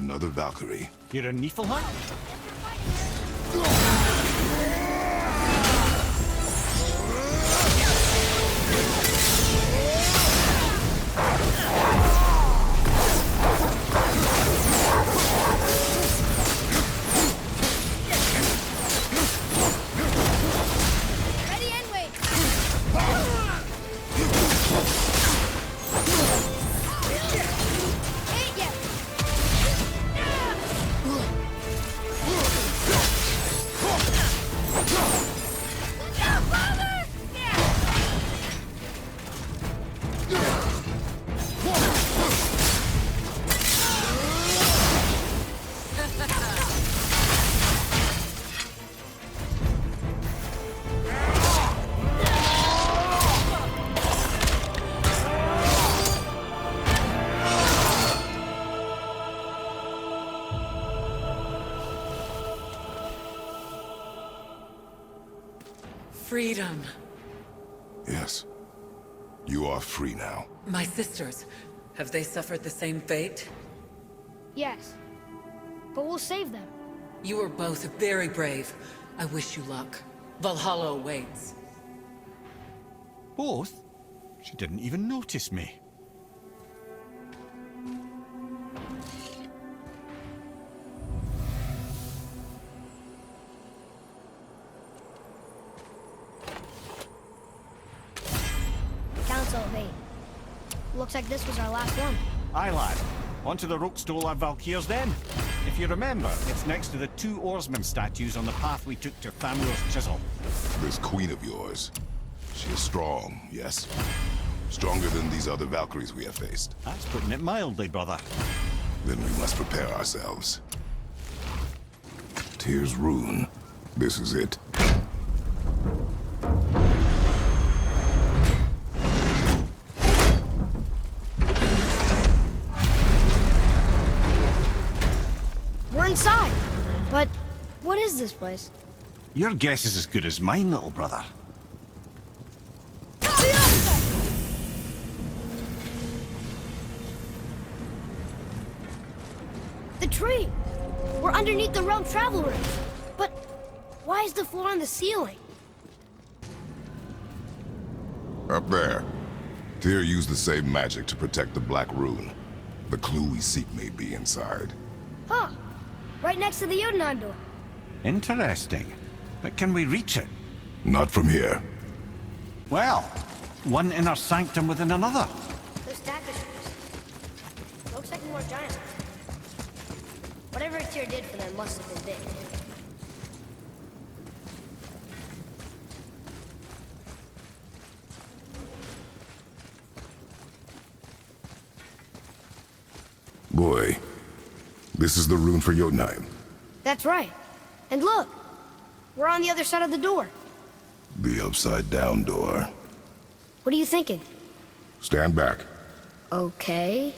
Another Valkyrie. You're a Niflheim? Freedom. Yes. You are free now. My sisters, have they suffered the same fate? Yes. But we'll save them. You are both very brave. I wish you luck. Valhalla awaits. Both? She didn't even notice me. Council of 8. Looks like this was our last one. Aye, lad. Onto the Rokestola Valkyrs then. If you remember, it's next to the two oarsman statues on the path we took to Thamur's chisel. This queen of yours, she is strong, yes? Stronger than these other Valkyries we have faced. That's putting it mildly, brother. Then we must prepare ourselves. Tyr's rune. This is it. We're inside. But what is this place? Your guess is as good as mine, little brother. The tree! We're underneath the realm travel room. But why is the floor on the ceiling? Up there. Tyr used the same magic to protect the Black Rune. The clue we seek may be inside. Huh. Right next to the Jotunheim door. Interesting. But can we reach it? Not from here. Well, one inner sanctum within another. Those statues. Looks like more giants. Whatever Tyr did for them must have been big. Boy, this is the rune for Jotunheim. That's right. And look! We're on the other side of the door. The upside-down door. What are you thinking? Stand back. Okay.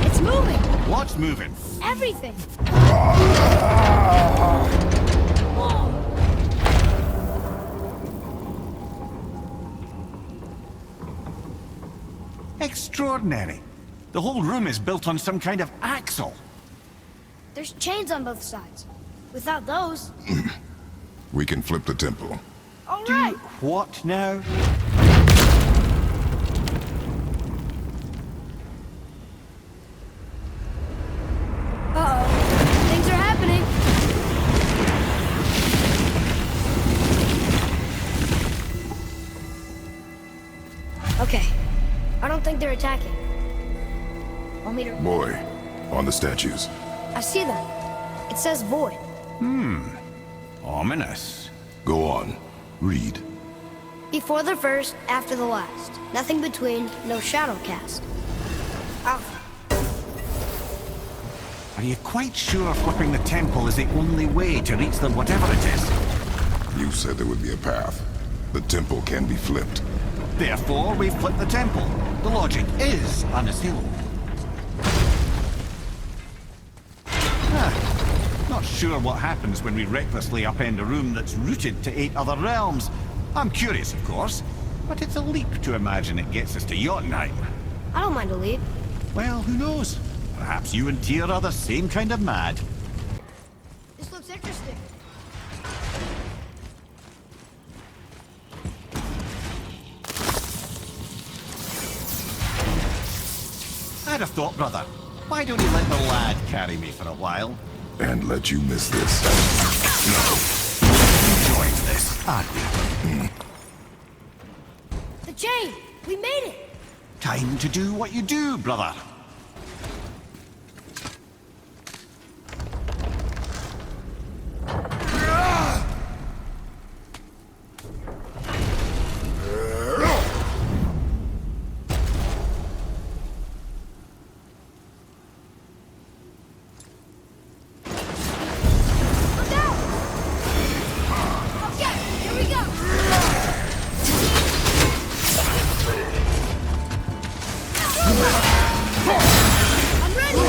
It's moving! What's moving? Everything! Extraordinary. The whole room is built on some kind of axle. There's chains on both sides. Without those... We can flip the temple. All right! What now? Uh-oh. Things are happening. Okay. I don't think they're attacking. Want me to... Boy, on the statues. I see them. It says void. Ominous. Go on. Read. Before the first, after the last. Nothing between, no shadow cast. Alpha. Are you quite sure flipping the temple is the only way to reach them, whatever it is? You said there would be a path. The temple can be flipped. Therefore, we've flipped the temple. The logic is unassailable. Not sure what happens when we recklessly upend a room that's rooted to 8 other realms. I'm curious, of course. But it's a leap to imagine it gets us to Jotunheim. I don't mind a leap. Well, who knows? Perhaps you and Tyr are the same kind of mad. This looks interesting. I had a thought, brother. Why don't you let the lad carry me for a while? And let you miss this. Enjoying this, aren't we? The chain! We made it! Time to do what you do, brother. Look out! Okay, here we go! I'm ready!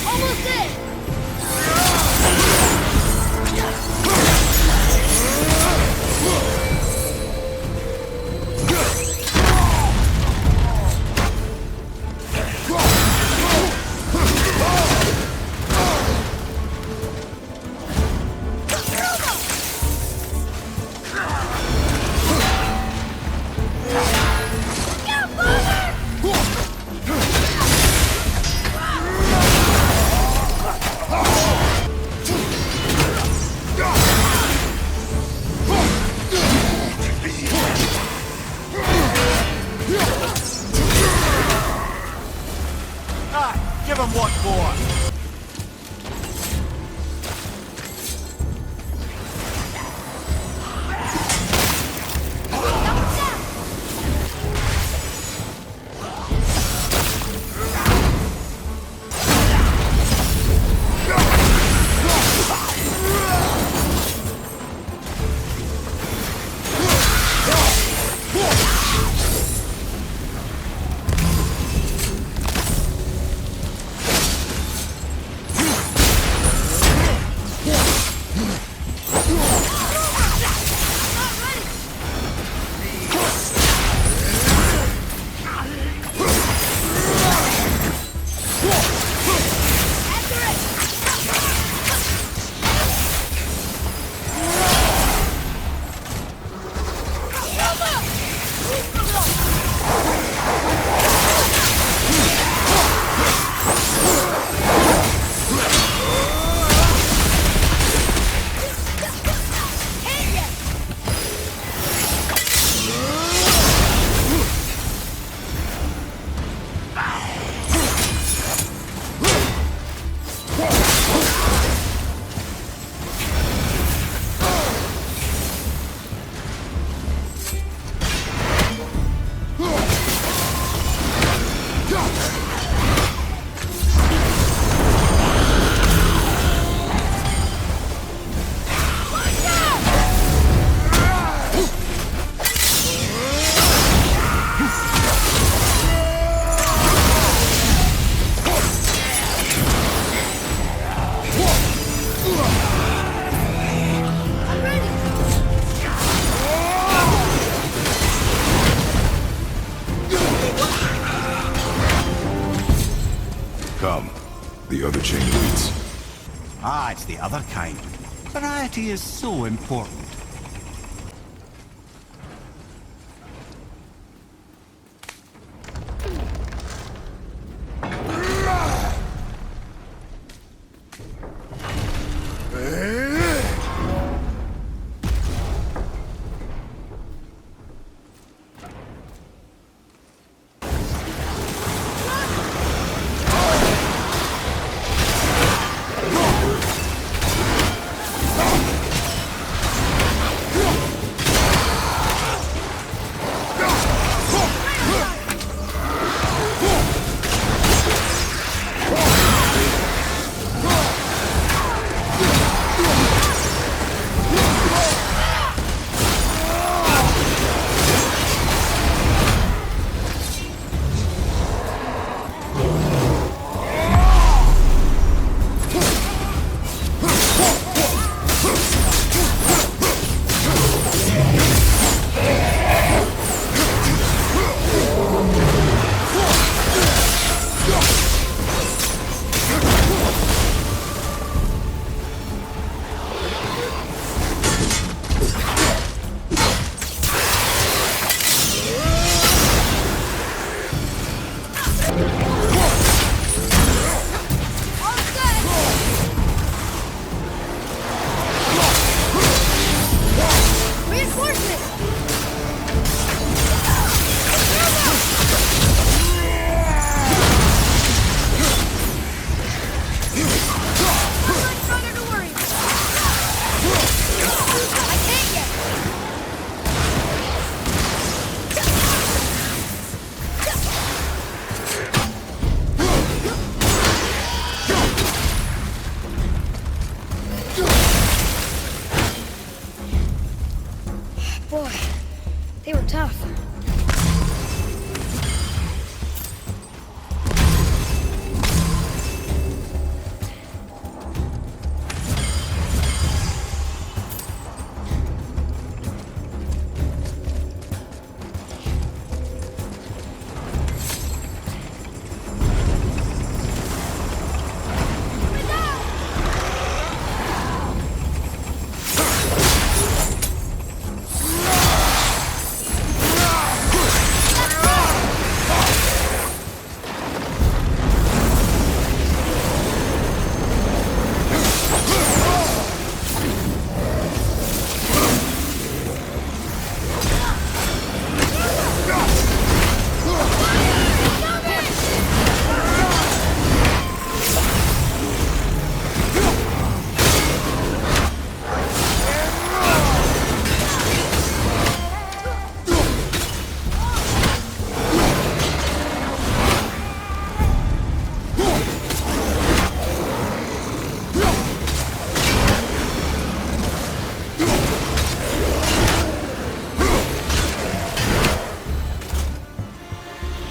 Almost there! Ah, give him one more. Come. The other chain leads. Ah, it's the other kind. Variety is so important. Boy, they were tough.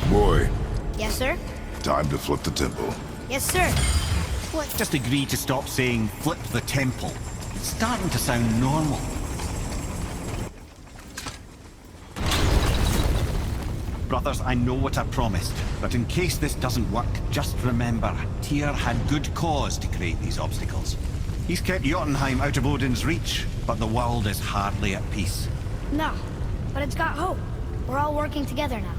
Boy, Yes, sir? time to flip the temple. Yes, sir. Let's just agree to stop saying flip the temple. It's starting to sound normal. Brothers, I know what I promised, but in case this doesn't work, just remember, Tyr had good cause to create these obstacles. He's kept Jotunheim out of Odin's reach, but the world is hardly at peace. No, but it's got hope. We're all working together now.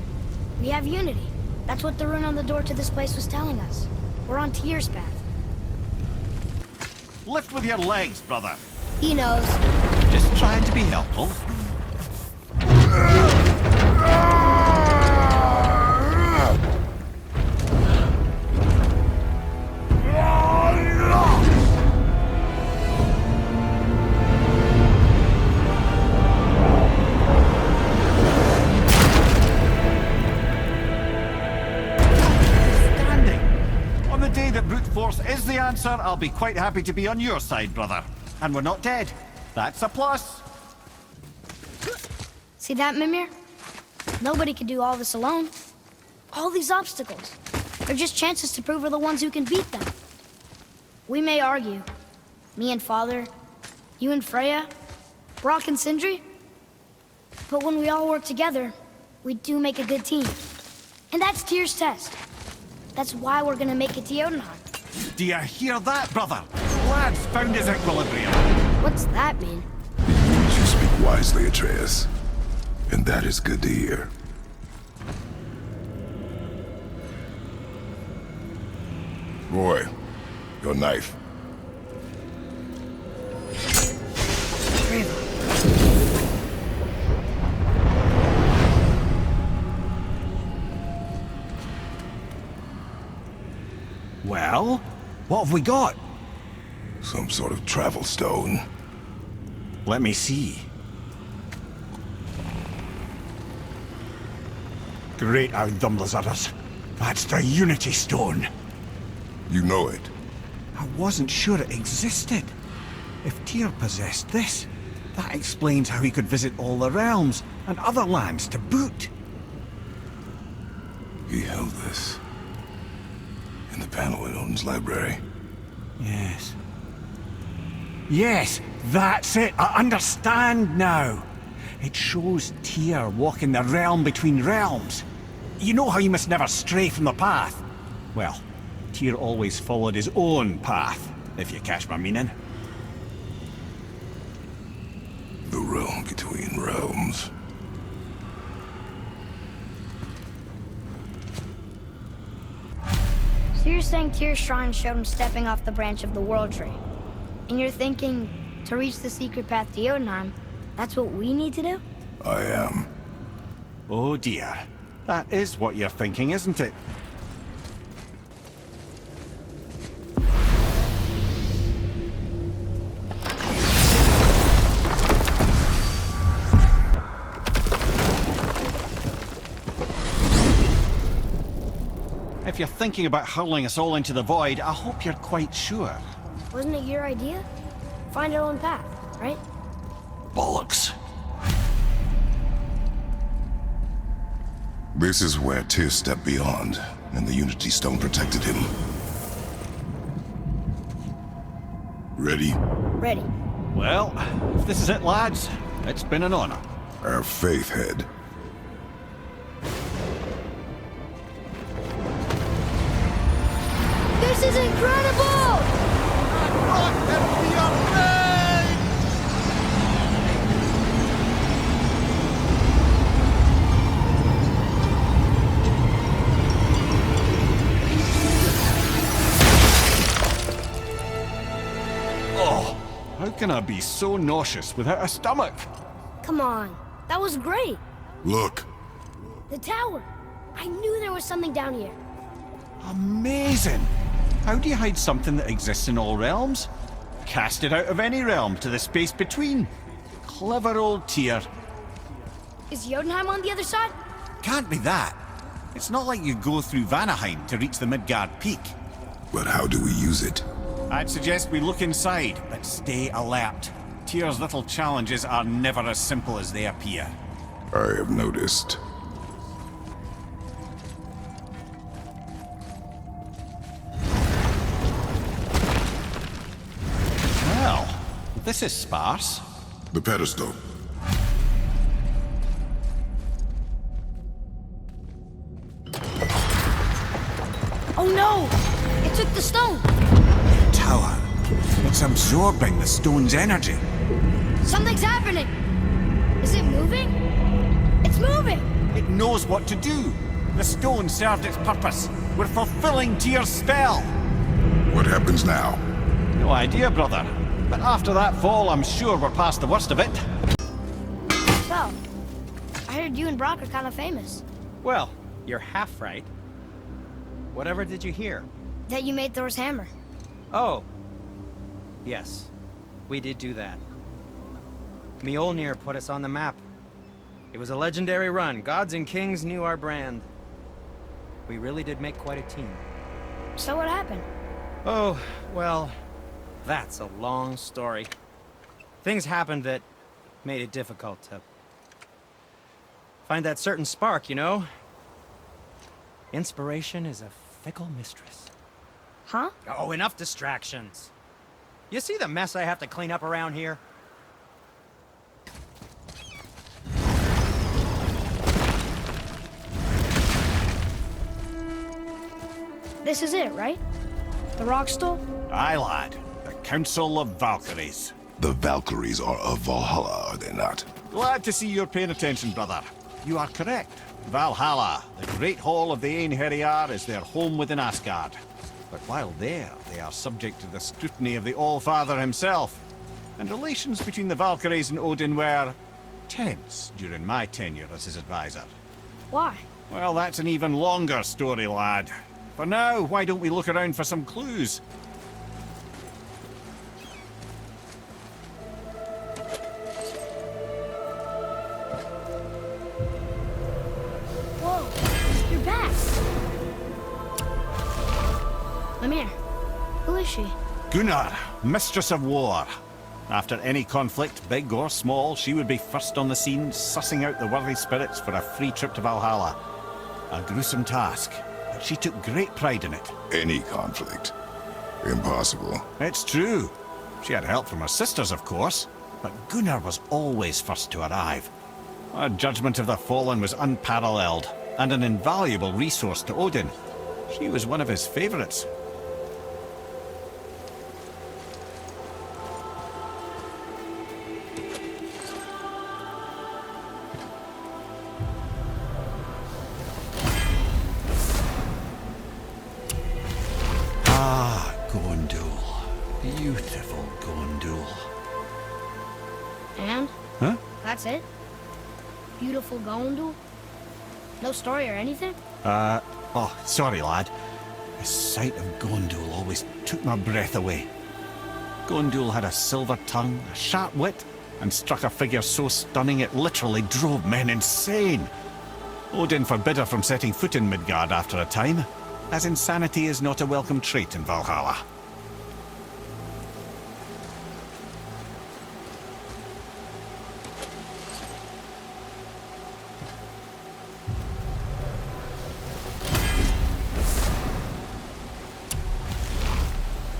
We have unity. That's what the rune on the door to this place was telling us. We're on Tyr's path. Lift with your legs, brother. He knows. Just trying to be helpful. Is the answer, I'll be quite happy to be on your side, brother. And we're not dead. That's a plus. See that, Mimir? Nobody could do all this alone. All these obstacles. They're just chances to prove we're the ones who can beat them. We may argue. Me and Father, you and Freya, Brock and Sindri. But when we all work together, we do make a good team. And that's Tyr's test. That's why we're gonna make it to Jotunheim. Do you hear that, brother? Lad's found his equilibrium. What's that mean? You speak wisely, Atreus. And that is good to hear. Roy, your knife. Well, what have we got? Some sort of travel stone. Let me see. Great Outdumblers. That's the Unity Stone. You know it. I wasn't sure it existed. If Tyr possessed this, that explains how he could visit all the realms and other lands to boot. He held this in the panel in Odin's library. Yes. Yes, that's it. I understand now. It shows Tyr walking the realm between realms. You know how you must never stray from the path? Well, Tyr always followed his own path, if you catch my meaning. The realm between realms. So you're saying Tyr's shrine showed him stepping off the branch of the World Tree. And you're thinking, to reach the secret path to Jotunheim, that's what we need to do? I am. Oh dear. That is what you're thinking, isn't it? If you're thinking about hurling us all into the void, I hope you're quite sure. Wasn't it your idea? Find our own path, right? Bollocks. This is where Tyr stepped beyond, and the Unity Stone protected him. Ready? Ready. Well, if this is it, lads, it's been an honor. Have faith, Head. This is incredible! Oh, how can I be so nauseous without a stomach? Come on, that was great. Look. The tower. I knew there was something down here. Amazing! How do you hide something that exists in all realms? Cast it out of any realm to the space between. Clever old Tyr. Is Jotunheim on the other side? Can't be that. It's not like you go through Vanaheim to reach the Midgard Peak. But how do we use it? I'd suggest we look inside, but stay alert. Tyr's little challenges are never as simple as they appear. I have noticed. Well, this is sparse. The pedestal. Oh no! It took the stone! Tower. It's absorbing the stone's energy. Something's happening! Is it moving? It's moving! It knows what to do. The stone served its purpose. We're fulfilling Tyr's spell. What happens now? No idea, brother. But after that fall, I'm sure we're past the worst of it. So, I heard you and Brock are kind of famous. Well, you're half right. Whatever did you hear? That you made Thor's hammer. Oh. Yes. We did do that. Mjolnir put us on the map. It was a legendary run. Gods and kings knew our brand. We really did make quite a team. So what happened? Oh, well, that's a long story. Things happened that made it difficult to find that certain spark, you know? Inspiration is a fickle mistress. Huh? Oh, enough distractions. You see the mess I have to clean up around here? This is it, right? The rock stool? Aye, lad. The Council of Valkyries. The Valkyries are of Valhalla, are they not? Glad to see you're paying attention, brother. You are correct. Valhalla, the great hall of the Einherjar, is their home within Asgard. But while there, they are subject to the scrutiny of the All-Father himself. And relations between the Valkyries and Odin were tense during my tenure as his advisor. Why? Well, that's an even longer story, lad. For now, why don't we look around for some clues? Whoa, you're back. Mimir, who is she? Gunnar, Mistress of War. After any conflict, big or small, she would be first on the scene, sussing out the worthy spirits for a free trip to Valhalla. A gruesome task, but she took great pride in it. Any conflict. Impossible. It's true. She had help from her sisters, of course, but Gunnar was always first to arrive. Her judgment of the fallen was unparalleled, and an invaluable resource to Odin. She was one of his favorites. Beautiful Gondul. And? Huh? That's it? Beautiful Gondul? No story or anything? Oh, sorry, lad. The sight of Gondul always took my breath away. Gondul had a silver tongue, a sharp wit, and struck a figure so stunning it literally drove men insane. Odin forbid her from setting foot in Midgard after a time, as insanity is not a welcome trait in Valhalla.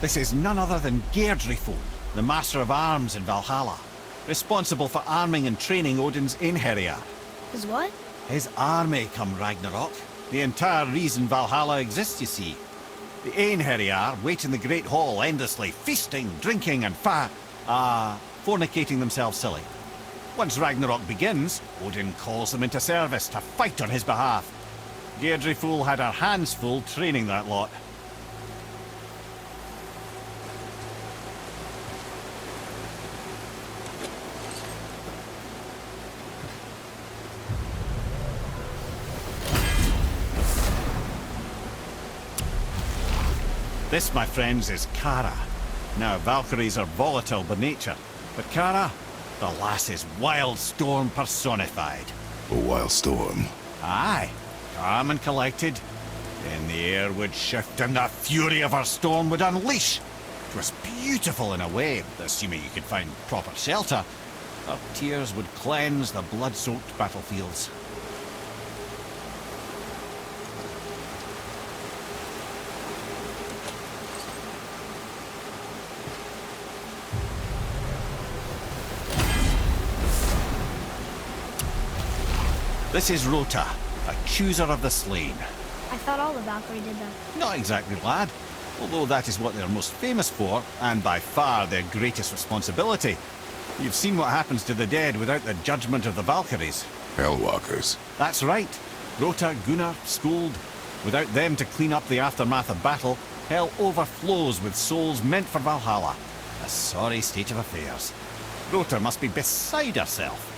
This is none other than Geirdre, the Master of Arms in Valhalla, responsible for arming and training Odin's Einherjar. Is what? His army come Ragnarok. The entire reason Valhalla exists, you see. The Einherjar wait in the Great Hall endlessly, feasting, drinking, and fornicating themselves silly. Once Ragnarok begins, Odin calls them into service to fight on his behalf. Geirdre had her hands full training that lot. This, my friends, is Kara. Now, Valkyries are volatile by nature, but Kara, the lass is wild storm personified. A wild storm. Aye, calm and collected. Then the air would shift and the fury of her storm would unleash. It was beautiful in a way, assuming you could find proper shelter. Her tears would cleanse the blood-soaked battlefields. This is Rota, accuser of the slain. I thought all the Valkyrie did that. Not exactly, lad. Although that is what they're most famous for, and by far their greatest responsibility. You've seen what happens to the dead without the judgment of the Valkyries. Hellwalkers. That's right. Rota, Gunnar, Skuld. Without them to clean up the aftermath of battle, hell overflows with souls meant for Valhalla. A sorry state of affairs. Rota must be beside herself.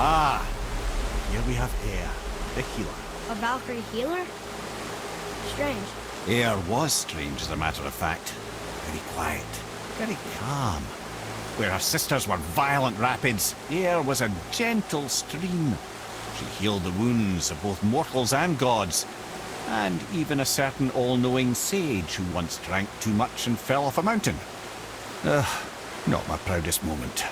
Ah, here we have Air, the healer. A Valkyrie healer? Strange. Air was strange, as a matter of fact. Very quiet, very calm. Where her sisters were violent rapids, Air was a gentle stream. She healed the wounds of both mortals and gods, and even a certain all-knowing sage who once drank too much and fell off a mountain. Not my proudest moment.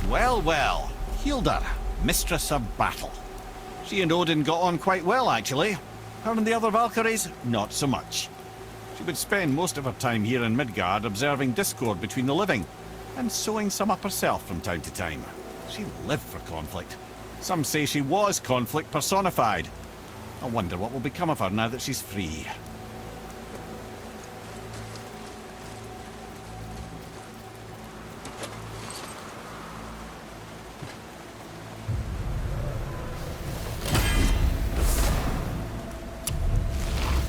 Well, well, Hilda, mistress of battle. She and Odin got on quite well, actually. Her and the other Valkyries, not so much. She would spend most of her time here in Midgard observing discord between the living, and sewing some up herself from time to time. She lived for conflict. Some say she was conflict personified. I wonder what will become of her now that she's free.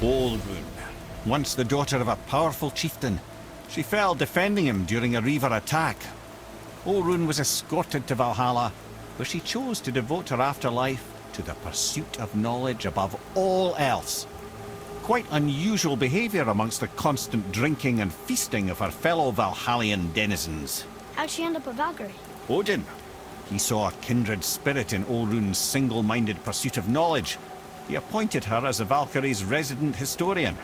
Olrun, once the daughter of a powerful chieftain. She fell defending him during a Reaver attack. Olrun was escorted to Valhalla, where she chose to devote her afterlife to the pursuit of knowledge above all else. Quite unusual behavior amongst the constant drinking and feasting of her fellow Valhallian denizens. How'd she end up a Valkyrie? Odin. He saw a kindred spirit in Olrun's single-minded pursuit of knowledge. He appointed her as the Valkyrie's resident historian.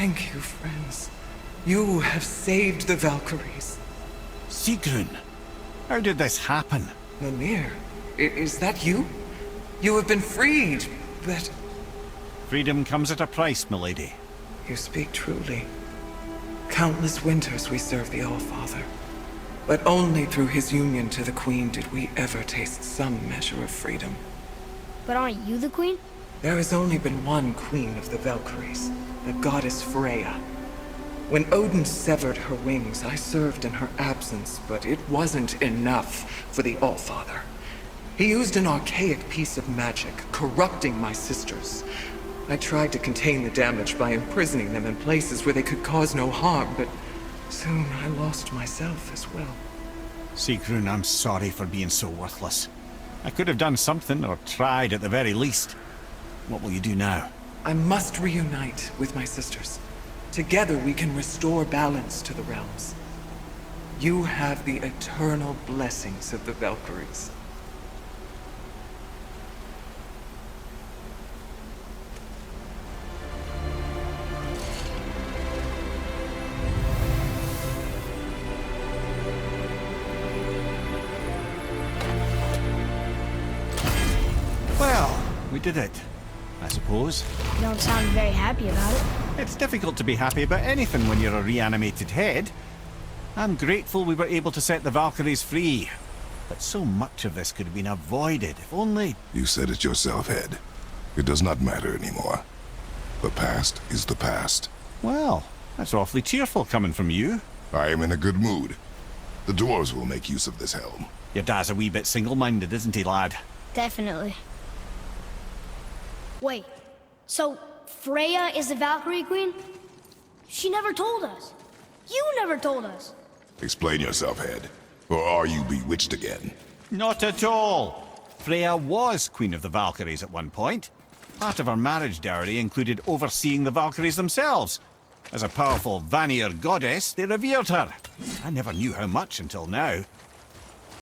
Thank you, friends. You have saved the Valkyries. Sigrun, how did this happen? Mimir, is that you? You have been freed, but... Freedom comes at a price, milady. You speak truly. Countless winters we serve the All-Father. But only through his union to the Queen did we ever taste some measure of freedom. But aren't you the queen? There has only been one Queen of the Valkyries, the goddess Freya. When Odin severed her wings, I served in her absence, but it wasn't enough for the All-Father. He used an archaic piece of magic, corrupting my sisters. I tried to contain the damage by imprisoning them in places where they could cause no harm, but soon I lost myself as well. Sigrun, I'm sorry for being so worthless. I could have done something, or tried at the very least. What will you do now? I must reunite with my sisters. Together we can restore balance to the realms. You have the eternal blessings of the Valkyries. Well, we did it, I suppose. You don't sound very happy about it. It's difficult to be happy about anything when you're a reanimated head. I'm grateful we were able to set the Valkyries free. But so much of this could have been avoided, if only... You said it yourself, Head. It does not matter anymore. The past is the past. Well, that's awfully cheerful coming from you. I am in a good mood. The dwarves will make use of this helm. Your dad's a wee bit single-minded, isn't he, lad? Definitely. Wait, so Freya is the Valkyrie Queen? She never told us. You never told us. Explain yourself, Head. Or are you bewitched again? Not at all. Freya was Queen of the Valkyries at one point. Part of her marriage dowry included overseeing the Valkyries themselves. As a powerful Vanir goddess, they revered her. I never knew how much until now.